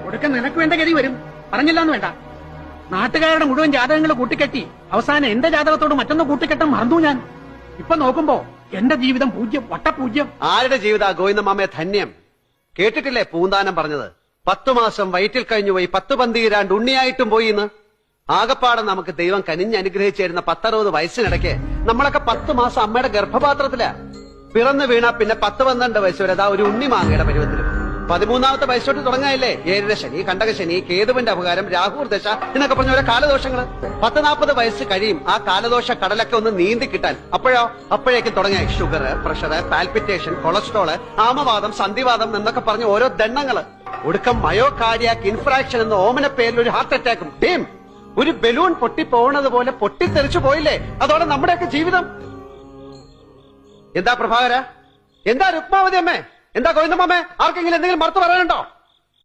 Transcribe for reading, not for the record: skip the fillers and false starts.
ഒടുക്കം നിനക്ക് വേണ്ട ഗതി വരും. പറഞ്ഞില്ലാന്ന് വേണ്ട. നാട്ടുകാരുടെ മുഴുവൻ ജാതകങ്ങൾ കൂട്ടിക്കെട്ടി അവസാനം എന്റെ ജാതകത്തോട് മറ്റൊന്ന് കൂട്ടിക്കെട്ടാൻ മറന്നു ഞാൻ. ഇപ്പൊ നോക്കുമ്പോ എന്റെ ജീവിതം പൂജ്യം, വട്ടപൂജ്യം. ആരുടെ ജീവിത ഗോവിന്ദമാമയെ ധന്യം. കേട്ടിട്ടില്ലേ പൂന്താനം പറഞ്ഞത്? 10 മാസം വയറ്റിൽ കഴിഞ്ഞു പോയി, 10 പന്തിരാണ്ട് ഉണ്ണിയായിട്ടും പോയി എന്ന്. ആകപ്പാടെ നമുക്ക് ദൈവം കനിഞ്ഞ് അനുഗ്രഹിച്ചിരുന്ന 10-60 വയസ്സിനിടയ്ക്ക് നമ്മളൊക്കെ 10 മാസം അമ്മയുടെ ഗർഭപാത്രത്തിലാ. പിറന്നു വീണ പിന്നെ 10-12 വയസ്സ് വരെ അതാ ഒരു ഉണ്ണിമാങ്ങയുടെ പരുവത്തിലും. 13ാമത്തെ വയസ്സോട്ട് തുടങ്ങായില്ലേ ഏഴര ശനി, കണ്ടകശനി, കേതുവിന്റെ അപകാരം, രാഹുർ ദശ എന്നൊക്കെ പറഞ്ഞ ഓരോ കാലദോഷങ്ങള്. 10-40 വയസ്സ് കഴിയും ആ കാലദോഷ കടലൊക്കെ ഒന്ന് നീന്തി കിട്ടാൻ. അപ്പോഴേക്കും തുടങ്ങിയ ഷുഗർ, പ്രഷർ, പാൽപിറ്റേഷൻ, കൊളസ്ട്രോള്, ആമവാദം, സന്ധിവാദം എന്നൊക്കെ പറഞ്ഞ ഓരോ ദണ്ണങ്ങള്. ഒടുക്കം മയോകാർഡിയാക് ഇൻഫ്രാക്ഷൻ എന്ന ഓമന പേരിൽ ഒരു ഹാർട്ട് അറ്റാക്കും. ടീം ഒരു ബലൂൺ പൊട്ടിപ്പോണത് പോലെ പൊട്ടിത്തെറിച്ചു പോയില്ലേ. അതോടെ നമ്മുടെയൊക്കെ ജീവിതം. എന്താ പ്രഭാകര, എന്താ രുക്മാവതി അമ്മേ, എന്താ ഗോവിന്ദമാമേ, ആർക്കെങ്കിലും എന്തെങ്കിലും മറുത്തു പറയാനുണ്ടോ?